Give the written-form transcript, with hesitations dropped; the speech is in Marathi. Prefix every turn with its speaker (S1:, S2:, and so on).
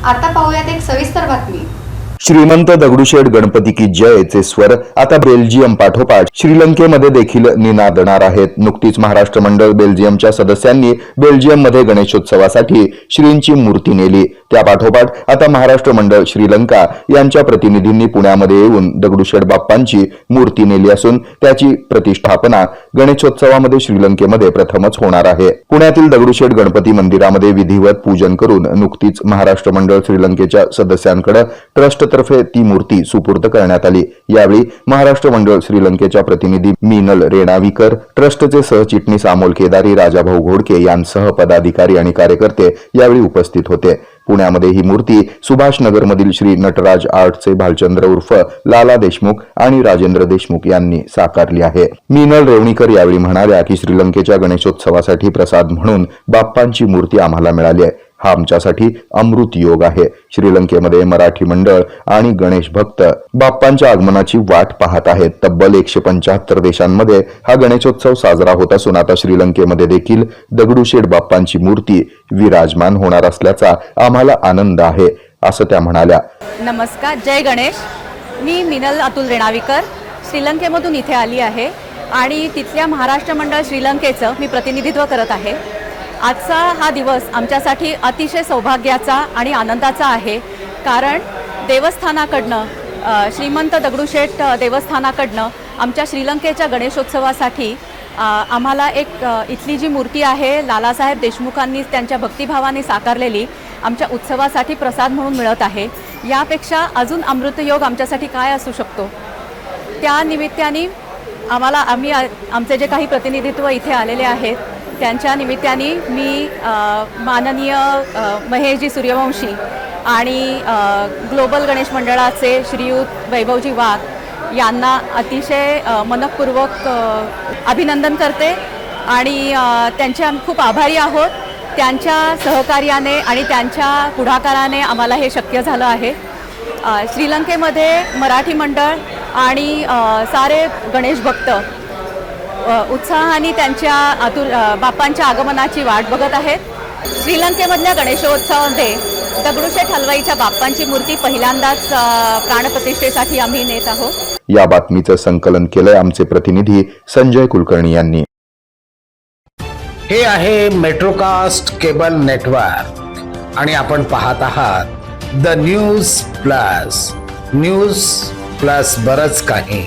S1: आता पाहूयात एक सविस्तर बातमी।
S2: श्रीमंत दगडूशेठ गणपती की जयचे स्वर आता बेल्जियम पाठोपाठ श्रीलंकेमध्ये देखील निनादणार आहेत। नुकतीच महाराष्ट्र मंडळ बेल्जियमच्या सदस्यांनी बेल्जियममध्ये गणेशोत्सवासाठी श्रींची मूर्ती नेली। त्या पाठोपाठ आता महाराष्ट्र मंडळ श्रीलंका यांच्या प्रतिनिधींनी पुण्यामध्ये येऊन दगडूशेठ बाप्पांची मूर्ती नेली असून त्याची प्रतिष्ठापना गणेशोत्सवामध्ये श्रीलंकेमध्ये प्रथमच होणार आहे। पुण्यातील दगडूशेठ गणपती मंदिरामध्ये विधिवत पूजन करून नुकतीच महाराष्ट्र मंडळ श्रीलंकेच्या सदस्यांकडे ट्रस्ट तर्फे ती मूर्ती सुपूर्द करण्यात आली। यावेळी महाराष्ट्र मंडळ श्रीलंकेच्या प्रतिनिधी मीनल रेणावीकर, ट्रस्टचे सहचिटणीस अमोल केदारी, राजाभाऊ घोडके यांसह पदाधिकारी आणि कार्यकर्ते यावेळी उपस्थित होते। पुण्यामध्ये ही मूर्ती सुभाष नगरमधील श्री नटराज आर्टचे भालचंद्र उर्फ लाला देशमुख आणि राजेंद्र देशमुख यांनी साकारली आहे। मीनल रेवणीकर यावेळी म्हणाल्या की श्रीलंकेच्या गणेशोत्सवासाठी प्रसाद म्हणून बाप्पांची मूर्ती आम्हाला मिळाली आहे। हा आमच्यासाठी अमृत योग आहे। श्रीलंकेमध्ये मराठी मंडळ आणि गणेश भक्त बाप्पांच्या आगमनाची वाट पाहत आहेत। तब्बल 175 देशांमध्ये हा गणेशोत्सव साजरा होत असून आता श्रीलंकेमध्ये देखील दगडूशेठ बाप्पांची मूर्ती विराजमान होणार असल्याचा आम्हाला आनंद आहे, असं त्या म्हणाल्या।
S3: नमस्कार, जय गणेश। मी मीनल अतुल रेणावीकर श्रीलंकेमधून इथे आली आहे आणि तिथल्या महाराष्ट्र मंडळ श्रीलंकेचं मी प्रतिनिधित्व करत आहे। आजचा हा दिवस आमच्यासाठी अतिशय सौभाग्याचा आणि आनंदाचा आहे, कारण देवस्थानाकडनं श्रीमंत दगडूशेठ देवस्थानाकडनं आमच्या श्रीलंकेच्या गणेशोत्सवासाठी आम्हाला एक इथली जी मूर्ती आहे लालासाहेब देशमुखांनी त्यांच्या भक्तिभावाने साकारलेली आमच्या उत्सवासाठी प्रसाद म्हणून मिळत आहे। यापेक्षा अजून अमृतयोग आमच्यासाठी काय असू शकतो। त्या निमित्ताने आम्ही आमचे जे काही प्रतिनिधित्व इथे आलेले आहेत त्यांच्या निमित्ताने मी माननीय महेशजी सूर्यवंशी आणि ग्लोबल गणेश मंडळाचे श्रीयुत वैभवजी वाघ यांना अतिशय मनपूर्वक अभिनंदन करते आणि त्यांचे आम्ही खूप आभारी आहोत। त्यांच्या सहकार्याने आणि त्यांच्या पुढाकाराने आम्हाला हे शक्य झालं आहे। श्रीलंकेमध्ये मराठी मंडळ आणि सारे गणेश भक्त उत्साहाने त्यांच्या बाप्पांच्या आगमनाची वाट बघत आहेत। श्रीलंकेमधल्या गणेशोत्सवामध्ये दगडूशेठ हलवाईच्या बाप्पांची मूर्ती पहिल्यांदाच प्राणप्रतिष्ठेसाठी आम्ही नेत आहोत।
S2: या बातमीचं संकलन केलंय आमचे प्रतिनिधी संजय कुलकर्णी यांनी।
S4: हे आहे मेट्रोकास्ट केबल नेटवर्क आणि आपण पाहत आहात द न्यूज प्लस बरच काही।